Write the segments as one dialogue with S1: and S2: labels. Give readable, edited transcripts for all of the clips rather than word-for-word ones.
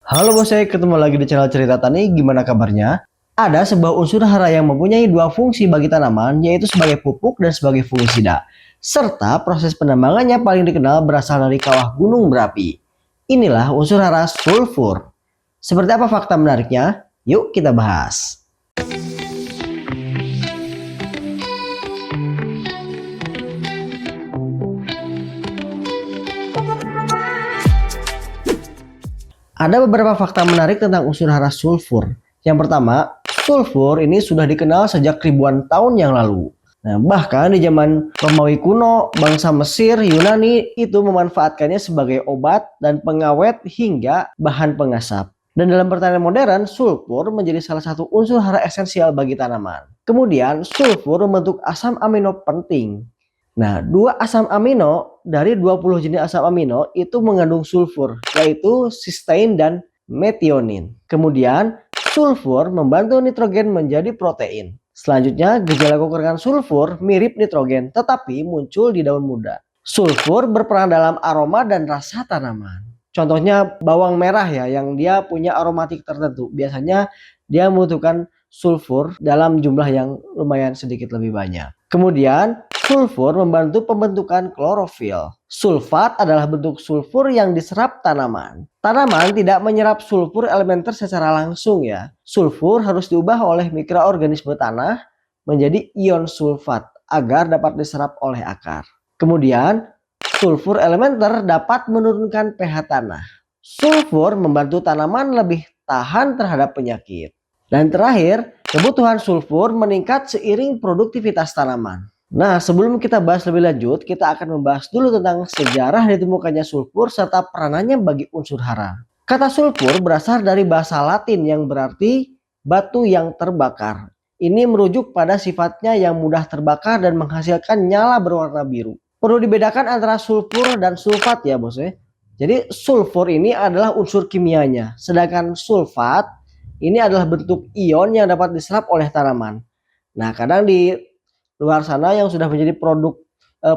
S1: Halo bos, saya ketemu lagi di channel Cerita Tani. Gimana kabarnya? Ada sebuah unsur hara yang mempunyai dua fungsi bagi tanaman, yaitu sebagai pupuk dan sebagai fungisida. Serta proses penambangannya paling dikenal berasal dari kawah gunung berapi. Inilah unsur hara sulfur. Seperti apa fakta menariknya? Yuk kita bahas. Ada beberapa fakta menarik tentang unsur hara sulfur. Yang pertama, sulfur ini sudah dikenal sejak ribuan tahun yang lalu. Nah, bahkan di zaman Romawi kuno, bangsa Mesir, Yunani itu memanfaatkannya sebagai obat dan pengawet hingga bahan pengasap. Dan dalam pertanian modern, sulfur menjadi salah satu unsur hara esensial bagi tanaman. Kemudian, sulfur membentuk asam amino penting. Nah, dua asam amino dari 20 jenis asam amino itu mengandung sulfur, yaitu cysteine dan methionine. Kemudian, sulfur membantu nitrogen menjadi protein. Selanjutnya, gejala kekurangan sulfur mirip nitrogen, tetapi muncul di daun muda. Sulfur berperan dalam aroma dan rasa tanaman. Contohnya bawang merah ya, yang dia punya aromatik tertentu. Biasanya dia membutuhkan sulfur dalam jumlah yang lumayan sedikit lebih banyak. Kemudian, sulfur membantu pembentukan klorofil. Sulfat adalah bentuk sulfur yang diserap tanaman. Tanaman tidak menyerap sulfur elementer secara langsung ya. Sulfur harus diubah oleh mikroorganisme tanah menjadi ion sulfat agar dapat diserap oleh akar. Kemudian, sulfur elementer dapat menurunkan pH tanah. Sulfur membantu tanaman lebih tahan terhadap penyakit. Dan terakhir, kebutuhan sulfur meningkat seiring produktivitas tanaman. Nah, sebelum kita bahas lebih lanjut, kita akan membahas dulu tentang sejarah ditemukannya sulfur serta peranannya bagi unsur hara. Kata sulfur berasal dari bahasa Latin yang berarti batu yang terbakar. Ini merujuk pada sifatnya yang mudah terbakar dan menghasilkan nyala berwarna biru. Perlu dibedakan antara sulfur dan sulfat ya bos ya. Jadi sulfur ini adalah unsur kimianya, sedangkan sulfat ini adalah bentuk ion yang dapat diserap oleh tanaman. Nah, kadang di luar sana yang sudah menjadi produk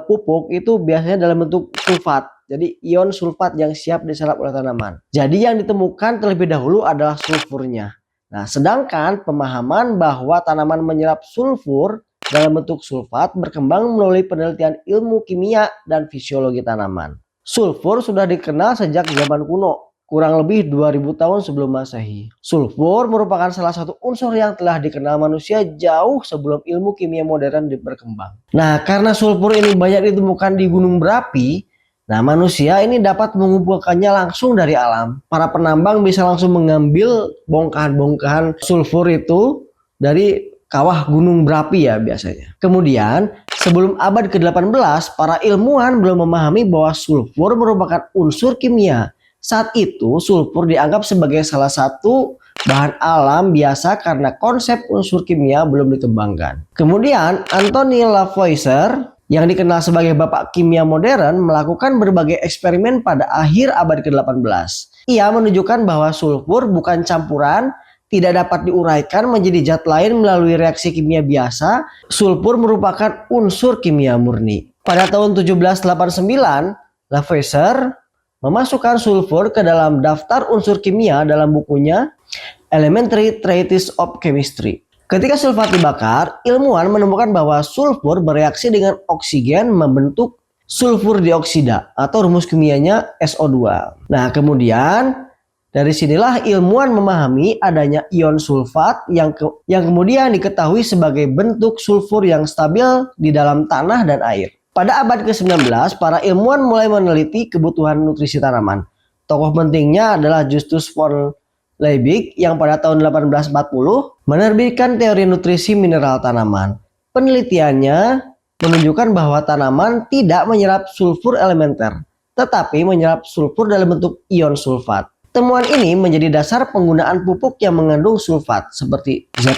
S1: pupuk itu biasanya dalam bentuk sulfat. Jadi ion sulfat yang siap diserap oleh tanaman. Jadi yang ditemukan terlebih dahulu adalah sulfurnya. Nah, sedangkan pemahaman bahwa tanaman menyerap sulfur dalam bentuk sulfat berkembang melalui penelitian ilmu kimia dan fisiologi tanaman. Sulfur sudah dikenal sejak zaman kuno, kurang lebih 2000 tahun sebelum Masehi. Sulfur merupakan salah satu unsur yang telah dikenal manusia jauh sebelum ilmu kimia modern berkembang. Nah, karena sulfur ini banyak ditemukan di gunung berapi, nah manusia ini dapat mengumpulkannya langsung dari alam. Para penambang bisa langsung mengambil bongkahan-bongkahan sulfur itu dari kawah gunung berapi ya biasanya. Kemudian, sebelum abad ke-18, para ilmuwan belum memahami bahwa sulfur merupakan unsur kimia. Saat itu, sulfur dianggap sebagai salah satu bahan alam biasa karena konsep unsur kimia belum dikembangkan. Kemudian, Anthony Lavoisier yang dikenal sebagai bapak kimia modern melakukan berbagai eksperimen pada akhir abad ke-18. Ia menunjukkan bahwa sulfur bukan campuran, tidak dapat diuraikan menjadi zat lain melalui reaksi kimia biasa. Sulfur merupakan unsur kimia murni. Pada tahun 1789, Lavoisier memasukkan sulfur ke dalam daftar unsur kimia dalam bukunya Elementary Treatise of Chemistry. Ketika sulfat dibakar, ilmuwan menemukan bahwa sulfur bereaksi dengan oksigen membentuk sulfur dioksida atau rumus kimianya SO2. Nah, kemudian dari sinilah ilmuwan memahami adanya ion sulfat yang kemudian diketahui sebagai bentuk sulfur yang stabil di dalam tanah dan air. Pada abad ke-19, para ilmuwan mulai meneliti kebutuhan nutrisi tanaman. Tokoh pentingnya adalah Justus von Liebig yang pada tahun 1840 menerbitkan teori nutrisi mineral tanaman. Penelitiannya menunjukkan bahwa tanaman tidak menyerap sulfur elementer, tetapi menyerap sulfur dalam bentuk ion sulfat. Temuan ini menjadi dasar penggunaan pupuk yang mengandung sulfat seperti Za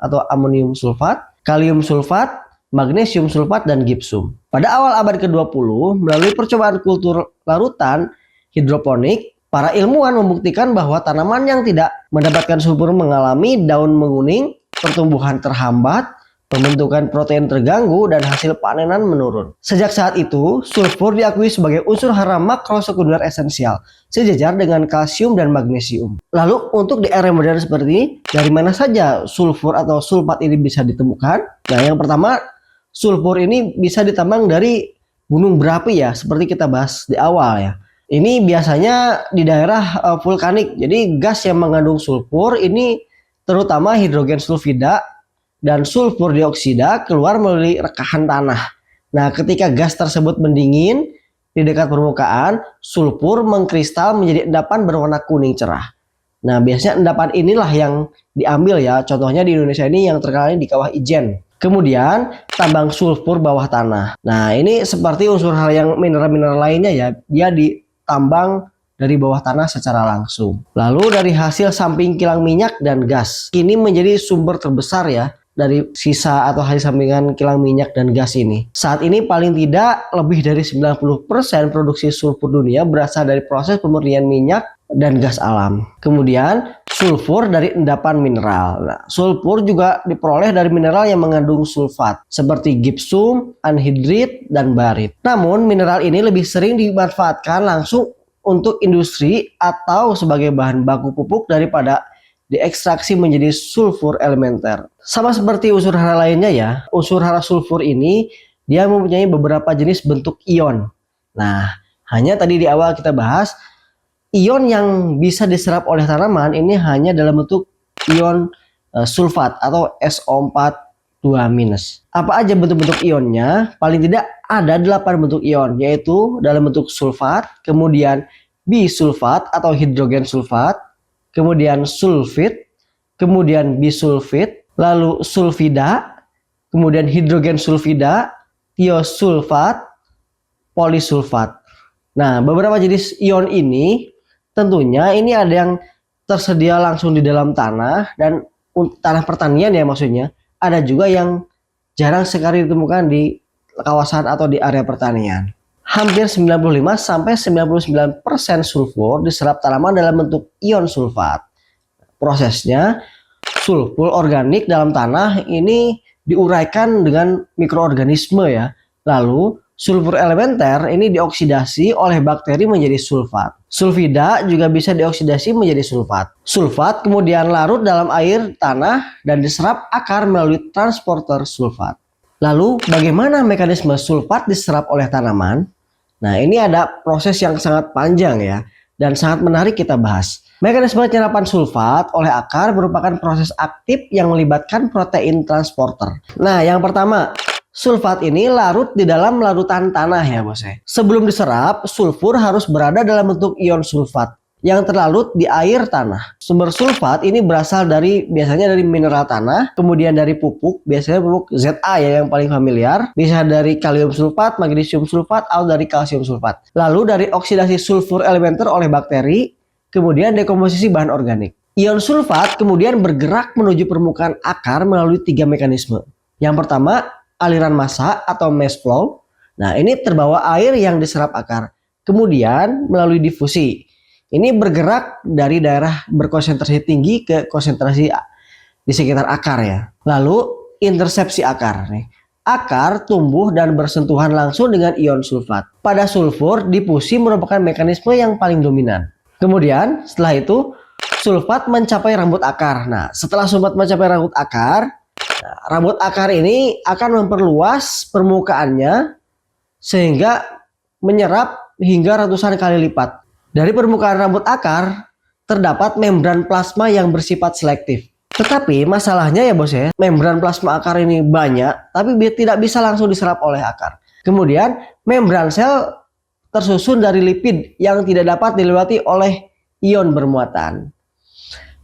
S1: atau amonium sulfat, kalium sulfat, magnesium sulfat, dan gipsum. Pada awal abad ke-20, melalui percobaan kultur larutan hidroponik, para ilmuwan membuktikan bahwa tanaman yang tidak mendapatkan sulfur mengalami daun menguning, pertumbuhan terhambat, pembentukan protein terganggu, dan hasil panenan menurun. Sejak saat itu, sulfur diakui sebagai unsur hara makrosekunder esensial, sejajar dengan kalsium dan magnesium. Lalu untuk di era modern seperti ini, dari mana saja sulfur atau sulfat ini bisa ditemukan? Nah, yang pertama, sulfur ini bisa ditambang dari gunung berapi ya, seperti kita bahas di awal ya. Ini biasanya di daerah vulkanik. Jadi gas yang mengandung sulfur ini terutama hidrogen sulfida dan sulfur dioksida keluar melalui rekahan tanah. Nah, ketika gas tersebut mendingin di dekat permukaan, sulfur mengkristal menjadi endapan berwarna kuning cerah. Nah, biasanya endapan inilah yang diambil ya. Contohnya di Indonesia ini yang terkenal di Kawah Ijen. Kemudian tambang sulfur bawah tanah. Nah, ini seperti unsur hal yang mineral-mineral lainnya ya. Dia ditambang dari bawah tanah secara langsung. Lalu dari hasil samping kilang minyak dan gas. Ini menjadi sumber terbesar ya dari sisa atau hasil sampingan kilang minyak dan gas ini. Saat ini paling tidak lebih dari 90% produksi sulfur dunia berasal dari proses pemurnian minyak dan gas alam. Kemudian sulfur dari endapan mineral. Nah, sulfur juga diperoleh dari mineral yang mengandung sulfat seperti gipsum, anhidrit, dan barit. Namun mineral ini lebih sering dimanfaatkan langsung untuk industri atau sebagai bahan baku pupuk daripada diekstraksi menjadi sulfur elementer. Sama seperti unsur hara lainnya ya, unsur hara sulfur ini dia mempunyai beberapa jenis bentuk ion. Nah, hanya tadi di awal kita bahas, ion yang bisa diserap oleh tanaman ini hanya dalam bentuk ion sulfat atau SO4 2-. Apa aja bentuk-bentuk ionnya? Paling tidak ada 8 bentuk ion, yaitu dalam bentuk sulfat, kemudian bisulfat atau hidrogen sulfat, kemudian sulfit, kemudian bisulfit, lalu sulfida, kemudian hidrogen sulfida, tiosulfat, polisulfat. Nah, beberapa jenis ion ini tentunya ini ada yang tersedia langsung di dalam tanah dan tanah pertanian ya maksudnya. Ada juga yang jarang sekali ditemukan di kawasan atau di area pertanian. Hampir 95-99% sulfur diserap tanaman dalam bentuk ion sulfat. Prosesnya, sulfur organik dalam tanah ini diuraikan dengan mikroorganisme ya. Lalu sulfur elementer ini dioksidasi oleh bakteri menjadi sulfat. Sulfida juga bisa dioksidasi menjadi sulfat. Sulfat kemudian larut dalam air tanah dan diserap akar melalui transporter sulfat. Lalu bagaimana mekanisme sulfat diserap oleh tanaman? Nah, ini ada proses yang sangat panjang ya dan sangat menarik kita bahas. Mekanisme penyerapan sulfat oleh akar merupakan proses aktif yang melibatkan protein transporter. Nah, yang pertama, sulfat ini larut di dalam larutan tanah ya bos ya. Sebelum diserap, sulfur harus berada dalam bentuk ion sulfat yang terlarut di air tanah. Sumber sulfat ini berasal biasanya dari mineral tanah, kemudian dari pupuk, biasanya pupuk Za ya yang paling familiar, bisa dari kalium sulfat, magnesium sulfat, atau dari kalsium sulfat. Lalu dari oksidasi sulfur elementer oleh bakteri, kemudian dekomposisi bahan organik. Ion sulfat kemudian bergerak menuju permukaan akar melalui 3 mekanisme. Yang pertama, aliran massa atau mass flow. Nah, ini terbawa air yang diserap akar. Kemudian melalui difusi. Ini bergerak dari daerah berkonsentrasi tinggi ke konsentrasi di sekitar akar ya. Lalu intersepsi akar. Akar tumbuh dan bersentuhan langsung dengan ion sulfat. Pada sulfur, difusi merupakan mekanisme yang paling dominan. Kemudian setelah itu sulfat mencapai rambut akar. Nah, setelah sulfat mencapai rambut akar ini akan memperluas permukaannya sehingga menyerap hingga ratusan kali lipat. Dari permukaan rambut akar terdapat membran plasma yang bersifat selektif. Tetapi masalahnya ya bos ya, membran plasma akar ini banyak tapi tidak bisa langsung diserap oleh akar. Kemudian membran sel tersusun dari lipid yang tidak dapat dilewati oleh ion bermuatan.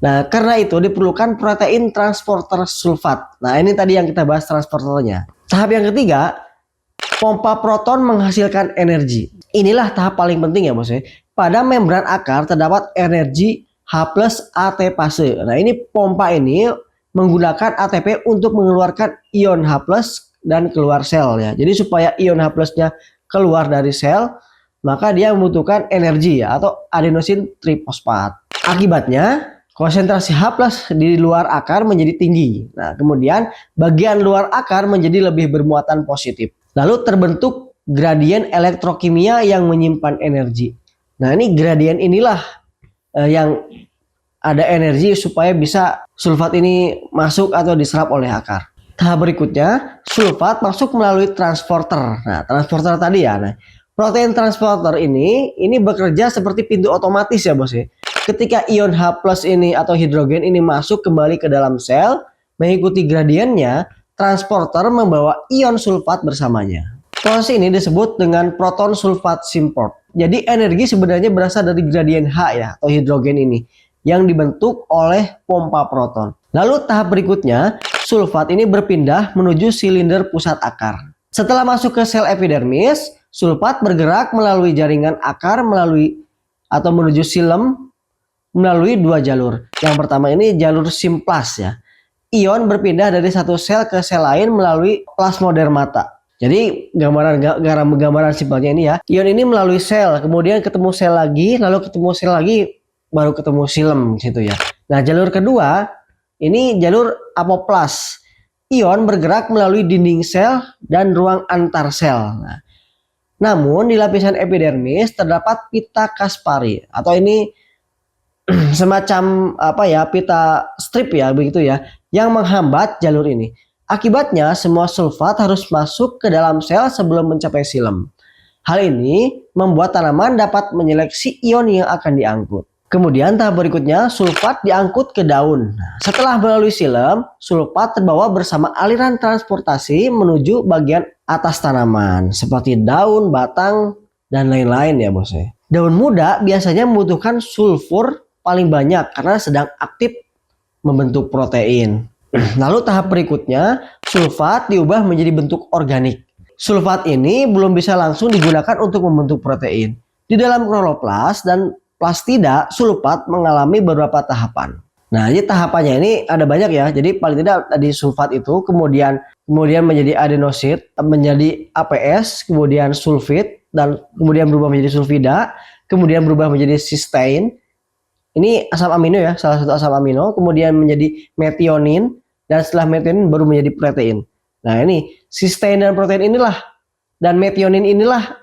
S1: Nah, karena itu diperlukan protein transporter sulfat. Nah, ini tadi yang kita bahas transporternya. Tahap yang ketiga, pompa proton menghasilkan energi. Inilah tahap paling penting ya bos ya. Pada membran akar terdapat energi H+ AT fase. Nah, ini pompa ini menggunakan ATP untuk mengeluarkan ion H+ dan keluar sel ya. Jadi supaya ion H+-nya keluar dari sel, maka dia membutuhkan energi ya atau adenosin trifosfat. Akibatnya konsentrasi H+ di luar akar menjadi tinggi. Nah, kemudian bagian luar akar menjadi lebih bermuatan positif. Lalu terbentuk gradien elektrokimia yang menyimpan energi. Nah, ini gradien inilah yang ada energi supaya bisa sulfat ini masuk atau diserap oleh akar. Tahap berikutnya, sulfat masuk melalui transporter. Nah, transporter tadi ya. Nah, protein transporter ini bekerja seperti pintu otomatis ya, Bos ya. Ketika ion H+ ini atau hidrogen ini masuk kembali ke dalam sel, mengikuti gradiennya, transporter membawa ion sulfat bersamanya. Proses ini disebut dengan proton sulfat symport. Jadi energi sebenarnya berasal dari gradien H ya, atau hidrogen ini, yang dibentuk oleh pompa proton. Lalu tahap berikutnya, sulfat ini berpindah menuju silinder pusat akar. Setelah masuk ke sel epidermis, sulfat bergerak melalui jaringan akar atau menuju silem melalui dua jalur. Yang pertama ini jalur simplas ya. Ion berpindah dari satu sel ke sel lain melalui plasmodermata. Jadi gambaran simpelnya ini ya. Ion ini melalui sel, kemudian ketemu sel lagi, lalu ketemu sel lagi, baru ketemu silem gitu ya. Nah, jalur kedua ini jalur apoplas. Ion bergerak melalui dinding sel dan ruang antar sel. Nah, namun di lapisan epidermis terdapat pita Kaspari atau ini semacam pita strip ya begitu ya, yang menghambat jalur ini. Akibatnya semua sulfat harus masuk ke dalam sel sebelum mencapai silem. Hal ini membuat tanaman dapat menyeleksi ion yang akan diangkut. Kemudian tahap berikutnya, sulfat diangkut ke daun. Setelah melalui silem, sulfat terbawa bersama aliran transportasi menuju bagian atas tanaman seperti daun, batang, dan lain-lain ya bos. Daun muda biasanya membutuhkan sulfur paling banyak karena sedang aktif membentuk protein. Lalu tahap berikutnya, sulfat diubah menjadi bentuk organik. Sulfat ini belum bisa langsung digunakan untuk membentuk protein. Di dalam kloroplas dan plastida, sulfat mengalami beberapa tahapan. Nah, jadi tahapannya ini ada banyak ya. Jadi paling tidak tadi sulfat itu kemudian menjadi adenosid, menjadi APS, kemudian sulfit, dan kemudian berubah menjadi sulfida, kemudian berubah menjadi cysteine. Ini asam amino ya, salah satu asam amino, kemudian menjadi metionin, dan setelah metionin baru menjadi protein. Nah, ini cysteine dan protein inilah dan metionin inilah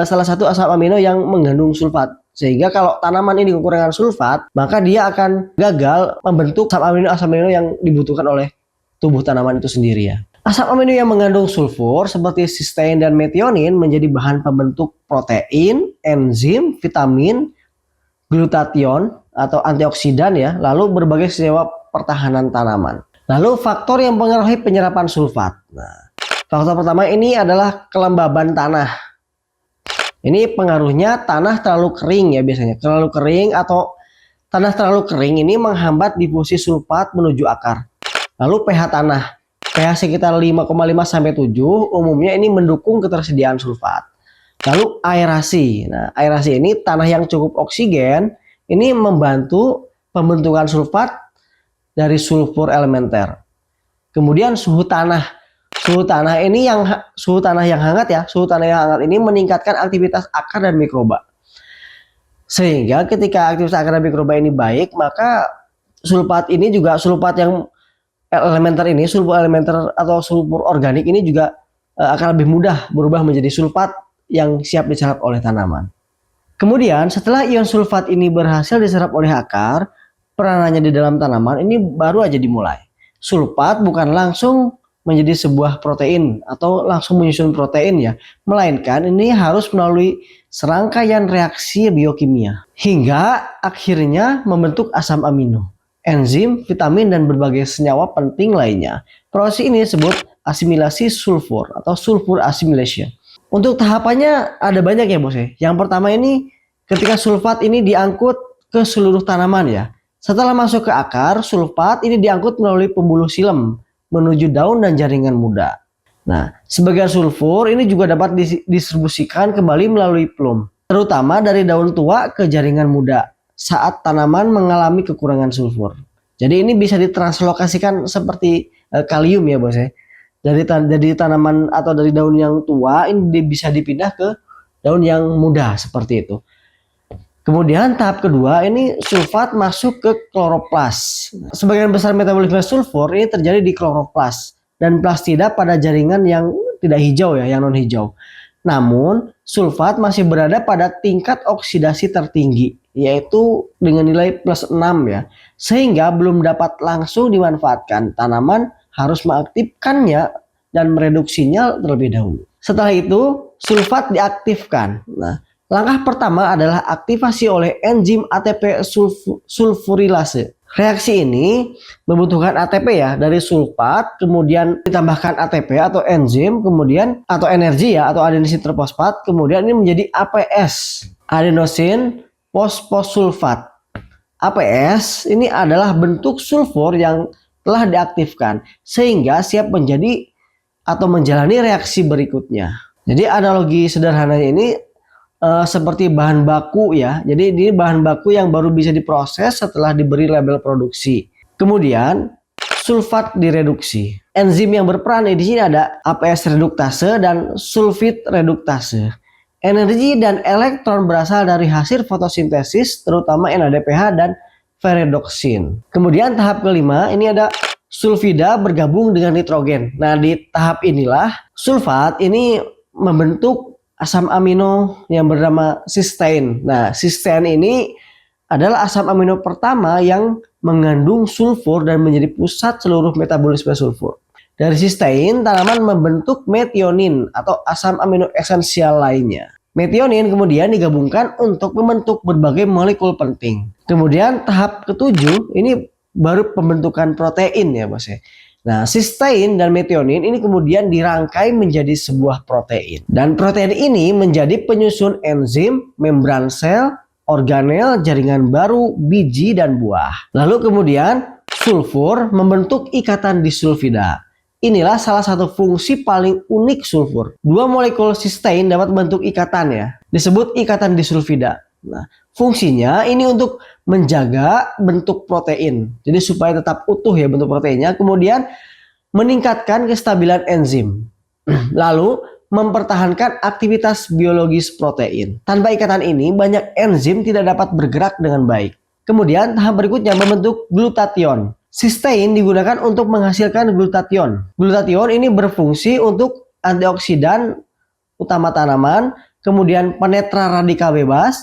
S1: salah satu asam amino yang mengandung sulfat. Sehingga kalau tanaman ini kekurangan sulfat, maka dia akan gagal membentuk asam amino yang dibutuhkan oleh tubuh tanaman itu sendiri ya. Asam amino yang mengandung sulfur seperti cysteine dan metionin menjadi bahan pembentuk protein, enzim, vitamin, glutathione atau antioksidan ya, lalu berbagai senyawa pertahanan tanaman. Lalu faktor yang mempengaruhi penyerapan sulfat. Nah, faktor pertama ini adalah kelembaban tanah. Ini pengaruhnya tanah terlalu kering ya biasanya. Terlalu kering atau tanah terlalu kering ini menghambat difusi sulfat menuju akar. Lalu pH tanah. pH sekitar 5,5 sampai 7 umumnya ini mendukung ketersediaan sulfat. Lalu aerasi. Nah, aerasi ini tanah yang cukup oksigen ini membantu pembentukan sulfat dari sulfur elementer. Kemudian suhu tanah. Suhu tanah yang hangat ya. Suhu tanah yang hangat ini meningkatkan aktivitas akar dan mikroba. Sehingga ketika aktivitas akar dan mikroba ini baik, maka sulfat ini juga sulfat yang elementer ini, sulfur elementer atau sulfur organik ini juga akan lebih mudah berubah menjadi sulfat yang siap diserap oleh tanaman. Kemudian setelah ion sulfat ini berhasil diserap oleh akar, peranannya di dalam tanaman ini baru aja dimulai. Sulfat bukan langsung menjadi sebuah protein atau langsung menyusun protein ya, melainkan ini harus melalui serangkaian reaksi biokimia hingga akhirnya membentuk asam amino, enzim, vitamin, dan berbagai senyawa penting lainnya. Proses ini disebut asimilasi sulfur atau sulfur assimilation. Untuk tahapannya ada banyak ya bos ya. Yang pertama ini ketika sulfat ini diangkut ke seluruh tanaman ya. Setelah masuk ke akar, sulfat ini diangkut melalui pembuluh silem menuju daun dan jaringan muda. Nah, sebagian sulfur ini juga dapat didistribusikan kembali melalui plum, terutama dari daun tua ke jaringan muda saat tanaman mengalami kekurangan sulfur. Jadi ini bisa ditranslokasikan seperti kalium ya bos ya. Dari tanaman atau dari daun yang tua ini bisa dipindah ke daun yang muda seperti itu. Kemudian tahap kedua ini sulfat masuk ke kloroplas. Sebagian besar metabolisme sulfur ini terjadi di kloroplas dan plastida pada jaringan yang tidak hijau ya, yang non hijau. Namun sulfat masih berada pada tingkat oksidasi tertinggi, yaitu dengan nilai +6 ya, sehingga belum dapat langsung dimanfaatkan. Tanaman harus mengaktifkannya dan mereduksinya terlebih dahulu. Setelah itu sulfat diaktifkan. Nah, langkah pertama adalah aktivasi oleh enzim ATP sulfurilase. Reaksi ini membutuhkan ATP ya dari sulfat, kemudian ditambahkan ATP atau enzim, kemudian atau energi ya atau adenosin trifosfat, kemudian ini menjadi APS, adenosin fosfosulfat. APS ini adalah bentuk sulfur yang telah diaktifkan sehingga siap menjadi atau menjalani reaksi berikutnya. Jadi analogi sederhananya ini seperti bahan baku ya. Jadi ini bahan baku yang baru bisa diproses setelah diberi label produksi. Kemudian sulfat direduksi. Enzim yang berperan di sini ada APS reduktase dan sulfit reduktase. Energi dan elektron berasal dari hasil fotosintesis terutama NADPH dan ferredoksin. Kemudian tahap kelima ini ada sulfida bergabung dengan nitrogen. Nah, di tahap inilah sulfat ini membentuk asam amino yang bernama cysteine. Nah, cysteine ini adalah asam amino pertama yang mengandung sulfur dan menjadi pusat seluruh metabolisme sulfur. Dari cysteine, tanaman membentuk metionin atau asam amino esensial lainnya. Metionin kemudian digabungkan untuk membentuk berbagai molekul penting. Kemudian tahap ketujuh ini baru pembentukan protein ya Bos ya. Nah, cysteine dan metionin ini kemudian dirangkai menjadi sebuah protein. Dan protein ini menjadi penyusun enzim, membran sel, organel, jaringan baru, biji, dan buah. Lalu kemudian sulfur membentuk ikatan disulfida. Inilah salah satu fungsi paling unik sulfur. Dua molekul cysteine dapat membentuk ikatan ya, disebut ikatan disulfida. Nah, fungsinya ini untuk menjaga bentuk protein. Jadi supaya tetap utuh ya bentuk proteinnya. Kemudian meningkatkan kestabilan enzim. Lalu mempertahankan aktivitas biologis protein. Tanpa ikatan ini banyak enzim tidak dapat bergerak dengan baik. Kemudian tahap berikutnya membentuk glutathione. Cysteine digunakan untuk menghasilkan glutathione. Glutathione ini berfungsi untuk antioksidan utama tanaman, kemudian penetra radikal bebas,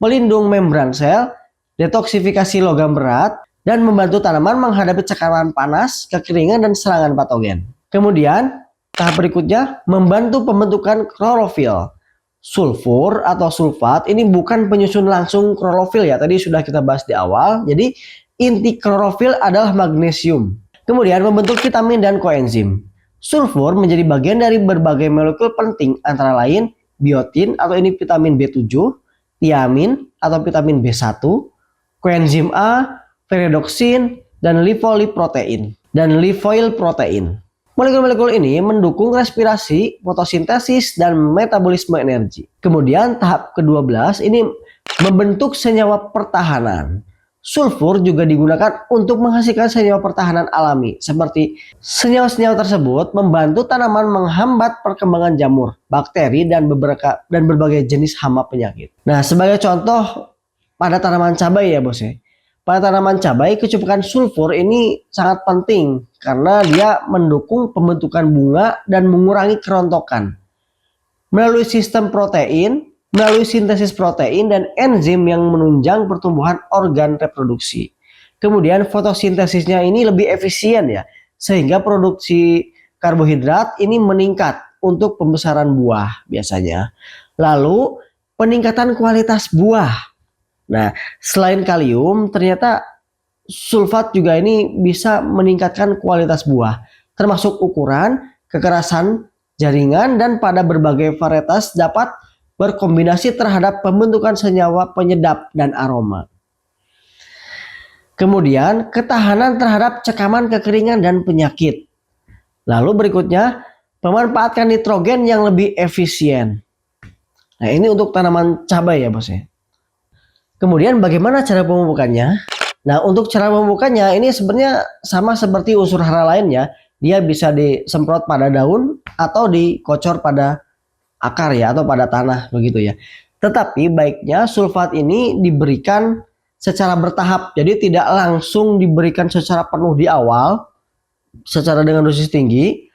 S1: pelindung membran sel, detoksifikasi logam berat, dan membantu tanaman menghadapi cakaran panas, kekeringan, dan serangan patogen. Kemudian, tahap berikutnya membantu pembentukan klorofil. Sulfur atau sulfat ini bukan penyusun langsung klorofil ya, tadi sudah kita bahas di awal. Jadi, inti klorofil adalah magnesium. Kemudian membentuk vitamin dan koenzim. Sulfur menjadi bagian dari berbagai molekul penting antara lain biotin atau ini vitamin B7, tiamin atau vitamin B1, koenzim A, ferredoksin, dan lipoprotein dan lifoil protein. Molekul-molekul ini mendukung respirasi, fotosintesis, dan metabolisme energi. Kemudian tahap ke-12 ini membentuk senyawa pertahanan. Sulfur juga digunakan untuk menghasilkan senyawa pertahanan alami. Seperti senyawa-senyawa tersebut membantu tanaman menghambat perkembangan jamur, bakteri, dan berbagai jenis hama penyakit. Nah, sebagai contoh pada tanaman cabai ya Bos ya. Pada tanaman cabai, kecukupan sulfur ini sangat penting karena dia mendukung pembentukan bunga dan mengurangi kerontokan. Melalui sistem protein, melalui sintesis protein dan enzim yang menunjang pertumbuhan organ reproduksi. Kemudian fotosintesisnya ini lebih efisien ya, sehingga produksi karbohidrat ini meningkat untuk pembesaran buah biasanya. Lalu peningkatan kualitas buah. Nah, selain kalium, ternyata sulfat juga ini bisa meningkatkan kualitas buah, termasuk ukuran, kekerasan jaringan, dan pada berbagai varietas dapat berkombinasi terhadap pembentukan senyawa penyedap dan aroma. Kemudian, ketahanan terhadap cekaman kekeringan dan penyakit. Lalu berikutnya, memanfaatkan nitrogen yang lebih efisien. Nah, ini untuk tanaman cabai ya Bos ya. Kemudian bagaimana cara pemupukannya? Nah, untuk cara pemupukannya ini sebenarnya sama seperti unsur hara lainnya. Dia bisa disemprot pada daun atau dikocor pada akar ya atau pada tanah begitu ya. Tetapi baiknya sulfat ini diberikan secara bertahap, jadi tidak langsung diberikan secara penuh di awal, secara dengan dosis tinggi.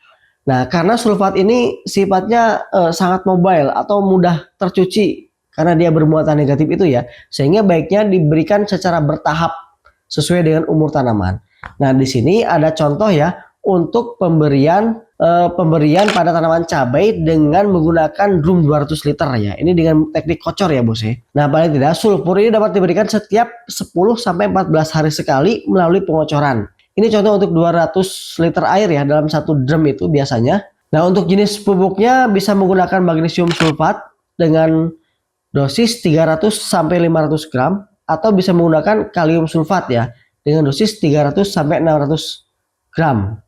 S1: Nah, karena sulfat ini sifatnya sangat mobile atau mudah tercuci karena dia bermuatan negatif itu ya, sehingga baiknya diberikan secara bertahap sesuai dengan umur tanaman. Nah, di sini ada contoh ya untuk pemberian pada tanaman cabai dengan menggunakan drum 200 liter ya. Ini dengan teknik kocor ya bos ya. Nah, paling tidak sulfur ini dapat diberikan setiap 10 sampai 14 hari sekali melalui pengocoran. Ini contoh untuk 200 liter air ya dalam satu drum itu biasanya. Nah, untuk jenis pupuknya bisa menggunakan magnesium sulfat dengan dosis 300 sampai 500 gram atau bisa menggunakan kalium sulfat ya dengan dosis 300 sampai 600 gram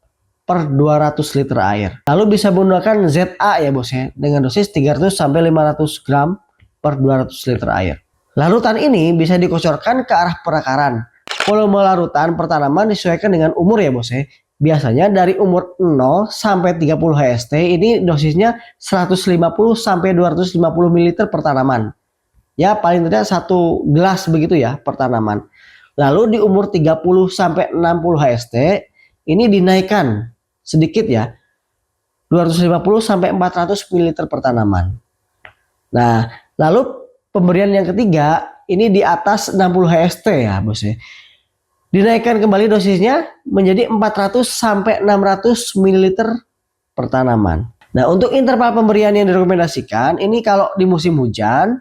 S1: per 200 liter air. Lalu bisa menggunakan ZA ya bos ya dengan dosis 300 sampai 500 gram per 200 liter air. Larutan ini bisa dikocorkan ke arah perakaran. Volume larutan per tanaman disesuaikan dengan umur ya bos ya. Biasanya dari umur 0 sampai 30 HST ini dosisnya 150 sampai 250 ml per tanaman. Ya paling tidak 1 gelas begitu ya per tanaman. Lalu di umur 30 sampai 60 HST ini dinaikkan sedikit ya. 250 sampai 400 ml per tanaman. Nah, lalu pemberian yang ketiga ini di atas 60 HST ya bos ya. Dinaikkan kembali dosisnya menjadi 400 sampai 600 ml per tanaman. Nah, untuk interval pemberian yang direkomendasikan ini kalau di musim hujan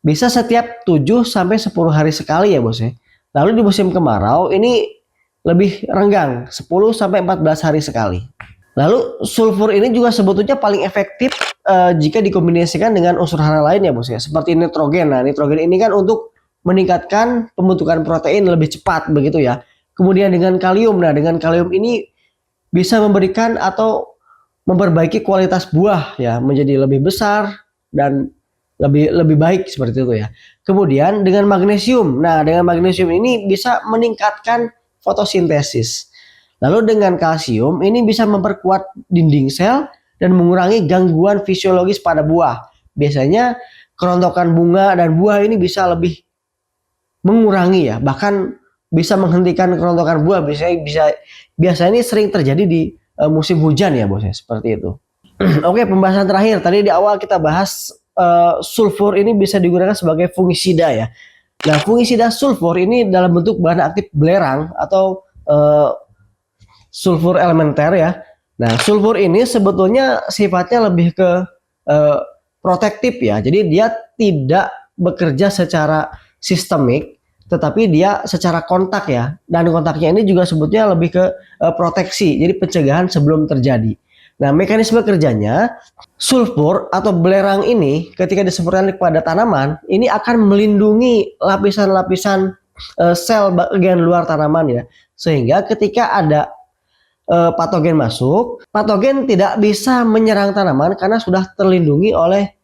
S1: bisa setiap 7 sampai 10 hari sekali ya bos ya. Lalu di musim kemarau ini lebih renggang 10 sampai 14 hari sekali. Lalu sulfur ini juga sebetulnya paling efektif jika dikombinasikan dengan unsur hara lain ya bos ya, seperti nitrogen. Nah, nitrogen ini kan untuk meningkatkan pembentukan protein lebih cepat begitu ya. Kemudian dengan kalium. Nah, dengan kalium ini bisa memberikan atau memperbaiki kualitas buah ya menjadi lebih besar dan lebih baik seperti itu ya. Kemudian dengan magnesium. Nah, dengan magnesium ini bisa meningkatkan fotosintesis. Lalu dengan kalsium ini bisa memperkuat dinding sel dan mengurangi gangguan fisiologis pada buah. Biasanya kerontokan bunga dan buah ini bisa lebih mengurangi ya, bahkan bisa menghentikan kerontokan buah. Biasanya ini sering terjadi di musim hujan ya bos ya, seperti itu. Oke, pembahasan terakhir tadi di awal kita bahas sulfur ini bisa digunakan sebagai fungisida ya. Nah, fungisida sulfur ini dalam bentuk bahan aktif belerang atau sulfur elementer ya. Nah, sulfur ini sebetulnya sifatnya lebih ke protektif ya. Jadi dia tidak bekerja secara sistemik, tetapi dia secara kontak ya. Dan kontaknya ini juga sebetulnya lebih ke proteksi, jadi pencegahan sebelum terjadi. Nah, mekanisme kerjanya, sulfur atau belerang ini ketika disemprotkan kepada tanaman, ini akan melindungi lapisan-lapisan sel bagian luar tanaman ya. Sehingga ketika ada patogen masuk, patogen tidak bisa menyerang tanaman karena sudah terlindungi oleh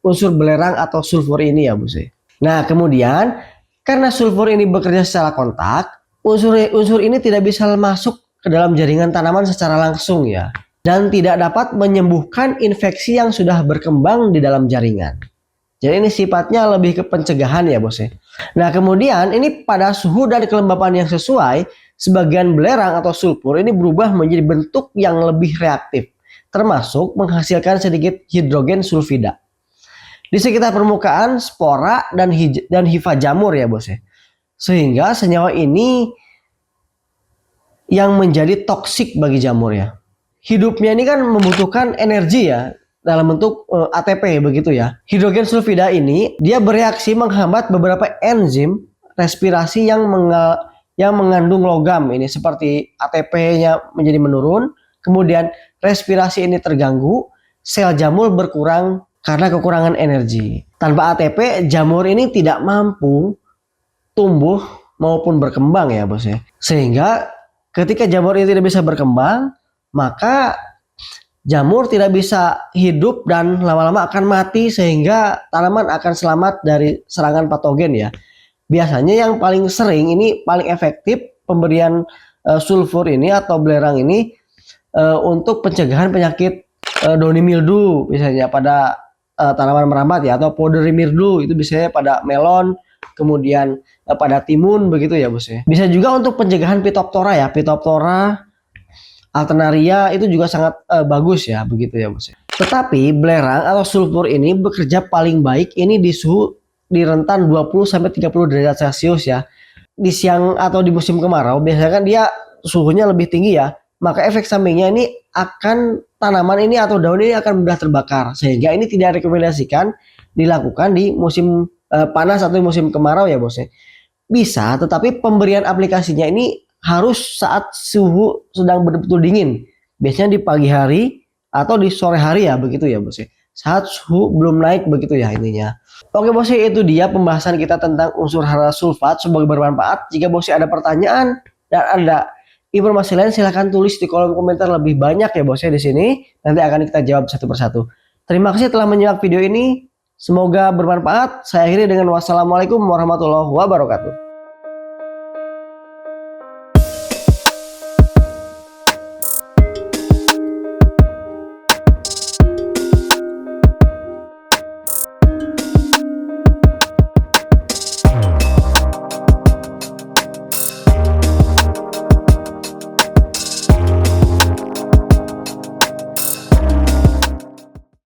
S1: unsur belerang atau sulfur ini ya bos. Nah, kemudian karena sulfur ini bekerja secara kontak, unsur ini tidak bisa masuk ke dalam jaringan tanaman secara langsung ya, dan tidak dapat menyembuhkan infeksi yang sudah berkembang di dalam jaringan. Jadi ini sifatnya lebih ke pencegahan ya bos. Nah, kemudian ini pada suhu dan kelembapan yang sesuai, sebagian belerang atau sulfur ini berubah menjadi bentuk yang lebih reaktif, termasuk menghasilkan sedikit hidrogen sulfida di sekitar permukaan spora dan hifa jamur ya bos ya. Sehingga senyawa ini yang menjadi toksik bagi jamur ya. Hidupnya ini kan membutuhkan energi ya dalam bentuk ATP begitu ya. Hidrogen sulfida ini dia bereaksi menghambat beberapa enzim respirasi yang mengandung logam ini, seperti ATP-nya menjadi menurun, kemudian respirasi ini terganggu, sel jamur berkurang karena kekurangan energi. Tanpa ATP, jamur ini tidak mampu tumbuh maupun berkembang ya bos ya. Sehingga ketika jamur ini tidak bisa berkembang, maka jamur tidak bisa hidup dan lama-lama akan mati, sehingga tanaman akan selamat dari serangan patogen ya. Biasanya yang paling sering ini paling efektif pemberian sulfur ini atau belerang ini untuk pencegahan penyakit downy mildew misalnya pada tanaman merambat ya, atau powdery mildew itu biasanya pada melon, kemudian pada timun begitu ya bos ya. Bisa juga untuk pencegahan Phytophthora ya, Phytophthora alternaria itu juga sangat bagus ya begitu ya bos ya. Tetapi belerang atau sulfur ini bekerja paling baik ini di suhu di rentan 20 sampai 30 derajat Celcius ya. Di siang atau di musim kemarau biasanya kan dia suhunya lebih tinggi ya. Maka efek sampingnya ini akan tanaman ini atau daun ini akan mudah terbakar, sehingga ini tidak rekomendasikan dilakukan di musim panas atau musim kemarau ya bos ya. Bisa, tetapi pemberian aplikasinya ini harus saat suhu sedang betul-betul dingin. Biasanya di pagi hari atau di sore hari ya begitu ya bos ya. Saat suhu belum naik begitu ya intinya. Oke bos, itu dia pembahasan kita tentang unsur hara sulfat. Semoga bermanfaat. Jika bos ada pertanyaan dan ada informasi lain silahkan tulis di kolom komentar lebih banyak ya bos ya di sini. Nanti akan kita jawab satu persatu. Terima kasih telah menyimak video ini. Semoga bermanfaat. Saya akhiri dengan wassalamualaikum warahmatullahi wabarakatuh.